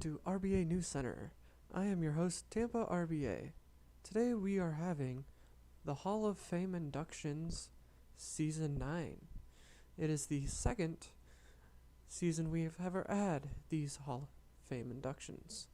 to RBA News Center. I am your host, Tampa RBA. Today we are having the Hall of Fame Inductions Season 9. It is the second season we have ever had these Hall of Fame inductions.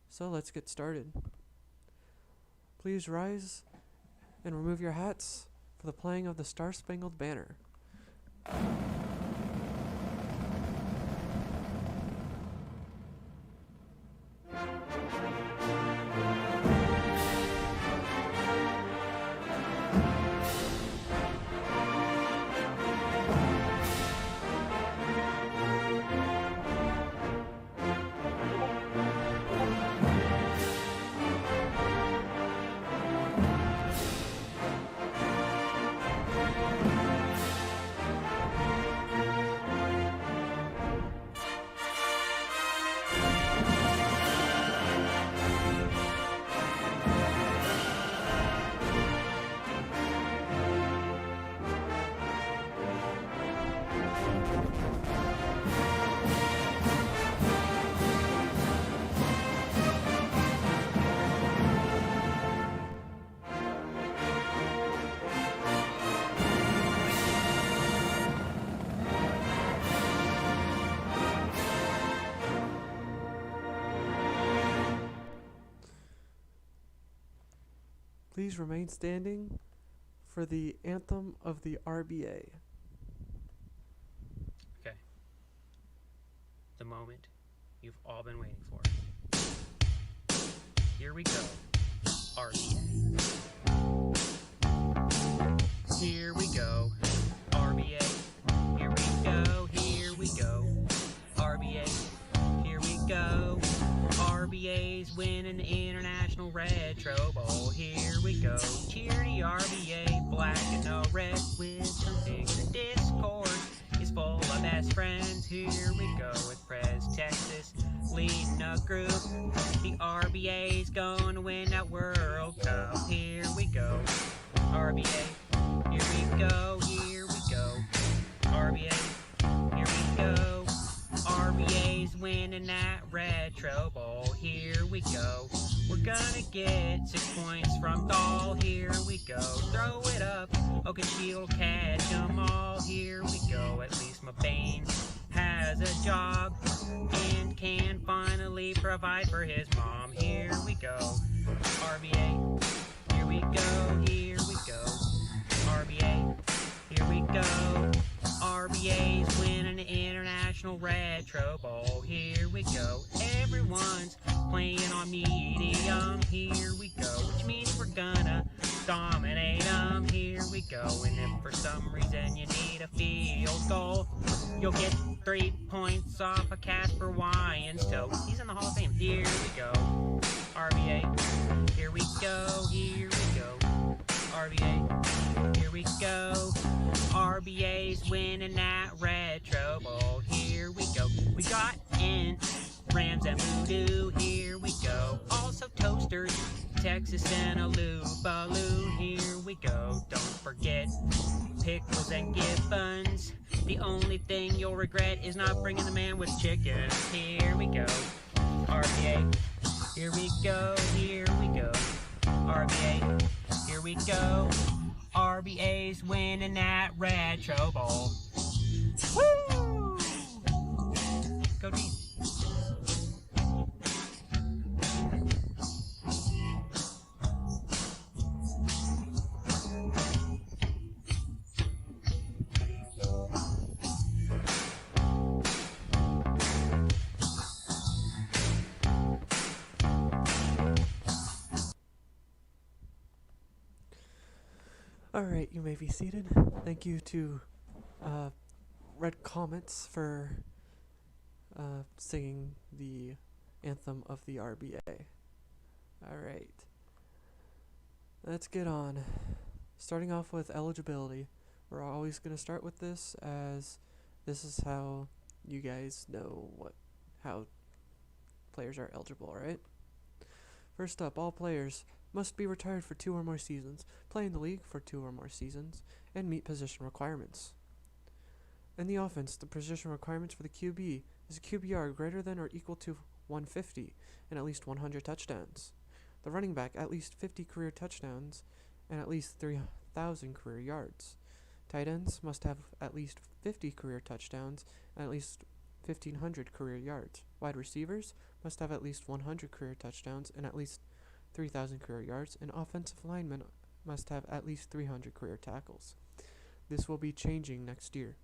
So let's get started. Please rise and remove your hats for the playing of the Star-Spangled Banner. Please remain standing for the anthem of the RBA. Okay. The moment you've all been waiting for. Here we go. RBA. Here we go. RBA. Here we go. Here we go. RBA. Here we go. RBA's winning the International Retro Bowl. Here we go. Cheer the RBA, black and no red, with some secret discord. Is full of best friends. Here we go with Prez Texas leading a group. The RBA's gonna win that World Cup. Here we go. RBA. Here we go. Here we go. RBA. Here we go. RBA's winning that Retro Bowl. Here we go. We're gonna get 6 points from Dahl. Here we go. Throw it up. Okachie will catch them all. Here we go. At least Mabane has a job and can finally provide for his mom. Here we go. RBA. Here we go. Here we go. RBA. Here we go. RBA's winning the International Retro Bowl. Here we go. Everyone's playing on medium. Here we go. Which means we're gonna dominate them. Here we go. And if for some reason you need a field goal, you'll get 3 points off of Casper Wyans' toe. He's in the Hall of Fame. Here we go. RBA. Here we go. Here we go. RBA. Here we go. RBA's winning that Retro Bowl. Here we go. We got Ent, Rams and Voodoo. Here we go. Also Toasters, Texas and a Baloo. Here we go. Don't forget Pickles and Gibbons. The only thing you'll regret is not bringing the man with chicken. Here we go. RBA. Here we go. Here we go. RBA. Here we go. RBA's winning that Retro Bowl. Woo! Go team. Alright, you may be seated. Thank you to Red Comets for singing the anthem of the RBA. Alright, let's get on. Starting off with eligibility. We're always going to start with this, as this is how you guys know how players are eligible, right? First up, all players must be retired for 2 or more seasons, play in the league for 2 or more seasons, and meet position requirements. In the offense, the position requirements for the QB is a QBR greater than or equal to 150 and at least 100 touchdowns. The running back at least 50 career touchdowns and at least 3,000 career yards. Tight ends must have at least 50 career touchdowns and at least 1,500 career yards. Wide receivers must have at least 100 career touchdowns and at least 3,000 career yards, and offensive linemen must have at least 300 career tackles. This will be changing next year.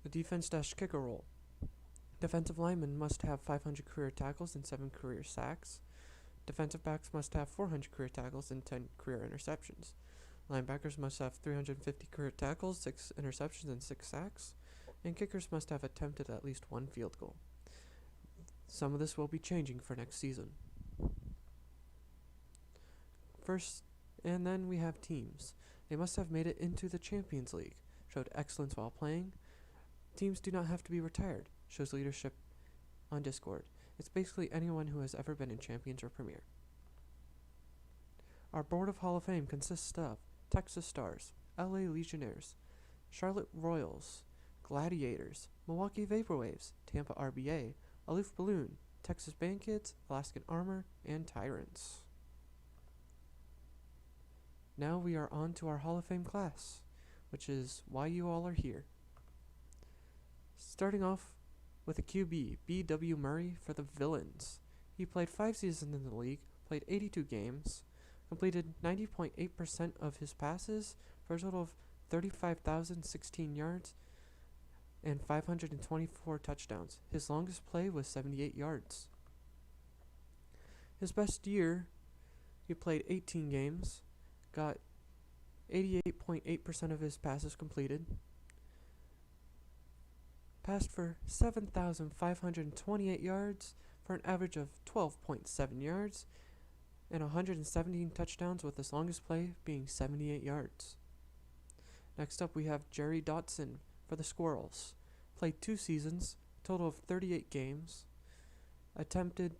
The defense-kicker role. Defensive linemen must have 500 career tackles and 7 career sacks. Defensive backs must have 400 career tackles and 10 career interceptions. Linebackers must have 350 career tackles, 6 interceptions, and 6 sacks. And kickers must have attempted at least 1 field goal. Some of this will be changing for next season. First, and then we have teams. They must have made it into the Champions League, showed excellence while playing. Teams do not have to be retired, shows leadership on Discord. It's basically anyone who has ever been in Champions or Premier. Our Board of Hall of Fame consists of Texas Stars, LA Legionnaires, Charlotte Royals, Gladiators, Milwaukee Vaporwaves, Tampa RBA, Aloof Balloon, Texas Band Kids, Alaskan Armor, and Tyrants. Now we are on to our Hall of Fame class, which is why you all are here. Starting off with a QB, B.W. Murray for the Villains. He played 5 seasons in the league, played 82 games, completed 90.8% of his passes for a total of 35,016 yards and 524 touchdowns. His longest play was 78 yards. His best year, he played 18 games, got 88.8% of his passes completed, passed for 7,528 yards for an average of 12.7 yards, and 117 touchdowns, with his longest play being 78 yards. Next up we have Jerry Dotson for the Squirrels. Played 2 seasons, total of 38 games, attempted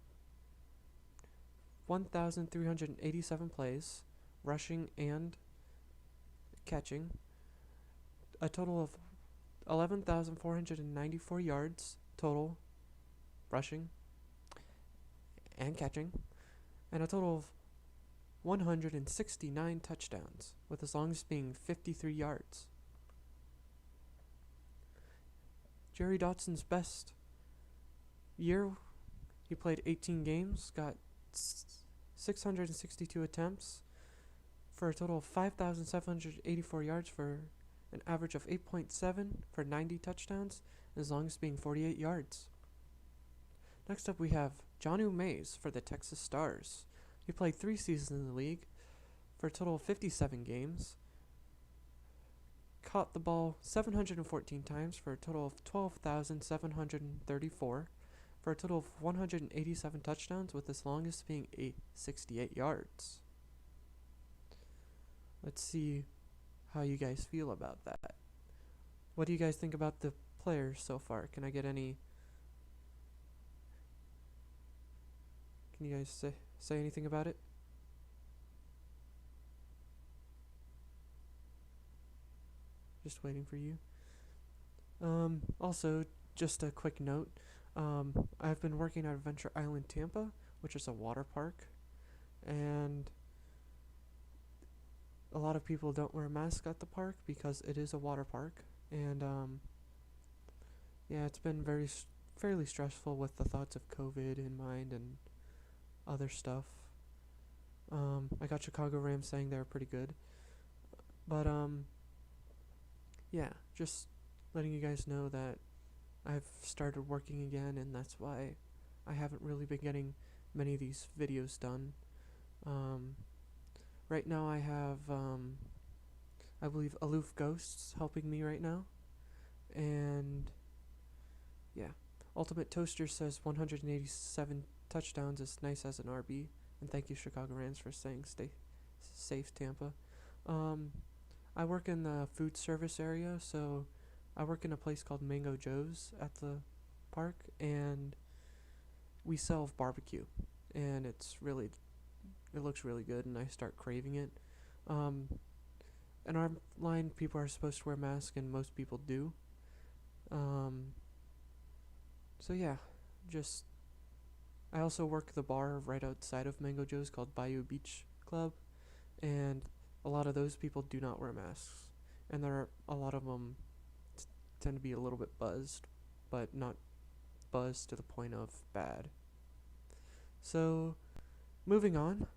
1,387 plays, rushing and catching, a total of 11,494 yards total, rushing and catching, and a total of 169 touchdowns, with his longest being 53 yards. Jerry Dotson's best year, he played 18 games, got 662 attempts for a total of 5,784 yards for an average of 8.7 for 90 touchdowns, and his longest being 48 yards. Next up we have Jonnu Mays for the Texas Stars. He played 3 seasons in the league for a total of 57 games, caught the ball 714 times for a total of 12,734 for a total of 187 touchdowns, with his longest being 68 yards. Let's see how you guys feel about that. What do you guys think about the players so far? Can I get any... Can you guys say anything about it? Just waiting for you. Also, just a quick note. I've been working at Adventure Island, Tampa, which is a water park, and a lot of people don't wear masks at the park because it is a water park, and yeah, it's been fairly stressful with the thoughts of COVID in mind and other stuff. I got Chicago Rams saying they were pretty good, but yeah, just letting you guys know that I've started working again, and that's why I haven't really been getting many of these videos done. Right now I have, I believe, Aloof Ghosts helping me right now, and yeah, Ultimate Toaster says 187 touchdowns is nice as an RB, and thank you Chicago Rams for saying stay safe, Tampa. I work in the food service area, so I work in a place called Mango Joe's at the park, and we sell barbecue, and it looks really good, and I start craving it. In our line, people are supposed to wear masks, and most people do. So yeah, just I also work the bar right outside of Mango Joe's called Bayou Beach Club, and a lot of those people do not wear masks, and there are a lot of them tend to be a little bit buzzed, but not buzzed to the point of bad. So moving on,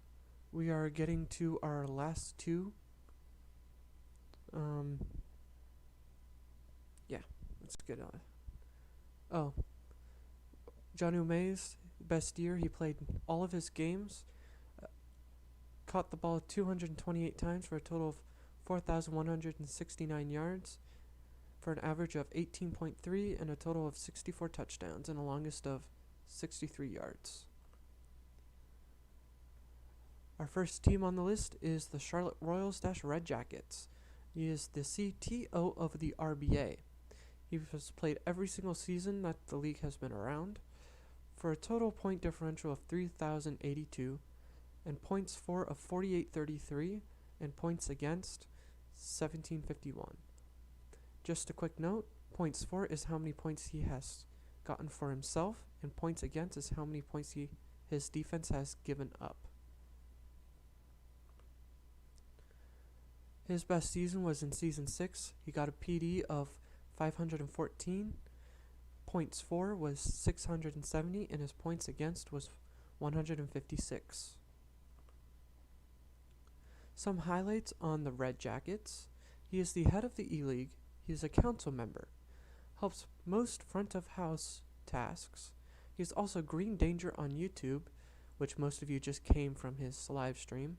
we are getting to our last two. Um, yeah, let's get on. Oh, Johnny Mays, best year. He played all of his games, uh, caught the ball 228 times for a total of 4,169 yards, for an average of 18.3 and a total of 64 touchdowns and a longest of 63 yards. Our first team on the list is the Charlotte Royals Red Jackets. He is the CTO of the RBA. He has played every single season that the league has been around, for a total point differential of 3,082 and points for of 4833 and points against 1751. Just a quick note, points for is how many points he has gotten for himself, and points against is how many points his defense has given up. His best season was in Season 6. He got a PD of 514. Points for was 670, and his points against was 156. Some highlights on the Red Jackets. He is the head of the E-League. He is a council member. Helps most front of house tasks. He is also Green Danger on YouTube, which most of you just came from his live stream.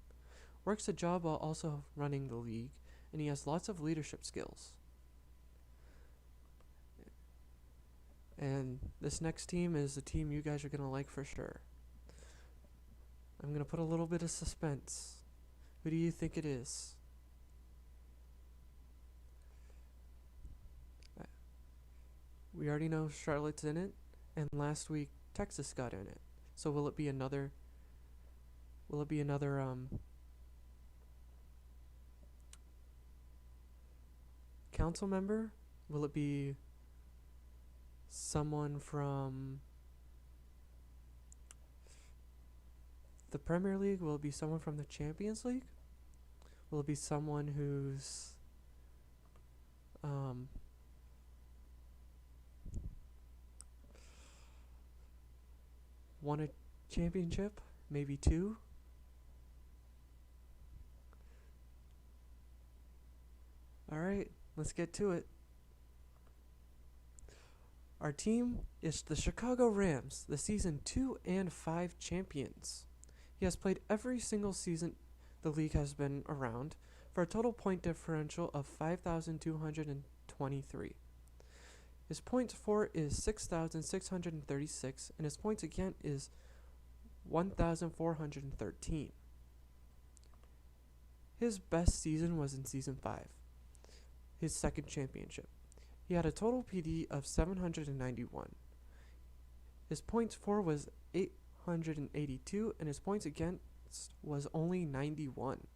Works a job while also running the league, and he has lots of leadership skills. And this next team is a team you guys are going to like for sure. I'm going to put a little bit of suspense. Who do you think it is? We already know Charlotte's in it, and last week Texas got in it. So will it be another council member? Will it be someone from the Premier League? Will it be someone from the Champions League? Will it be someone who's won a championship? Maybe two? Alright, let's get to it. Our team is the Chicago Rams, the Season 2 and 5 champions. He has played every single season the league has been around, for a total point differential of 5,223. His points for is 6,636, and his points against is 1,413. His best season was in Season 5, his second championship. He had a total PD of 791. His points for was 882, and his points against was only 91.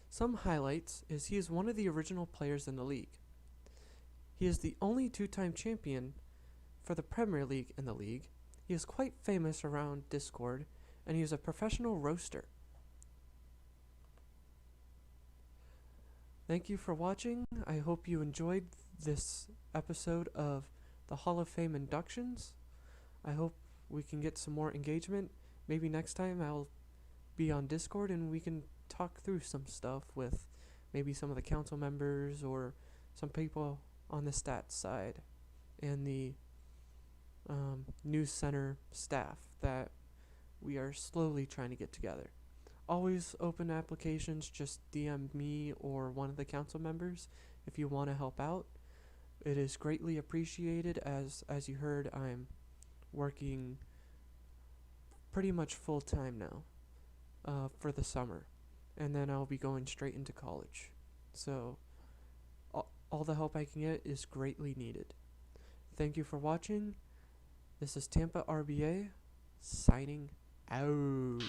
Some highlights is he is one of the original players in the league. He is the only two-time champion for the Premier League in the league. He is quite famous around Discord, and he is a professional roaster. Thank you for watching. I hope you enjoyed this episode of the Hall of Fame inductions. I hope we can get some more engagement. Maybe next time I'll be on Discord and we can talk through some stuff with maybe some of the council members or some people on the stats side and the news center staff that we are slowly trying to get together. Always open applications, just DM me or one of the council members if you want to help out. It is greatly appreciated. As you heard, I'm working pretty much full time now for the summer, and then I'll be going straight into college. So all the help I can get is greatly needed. Thank you for watching. This is Tampa RBA signing out.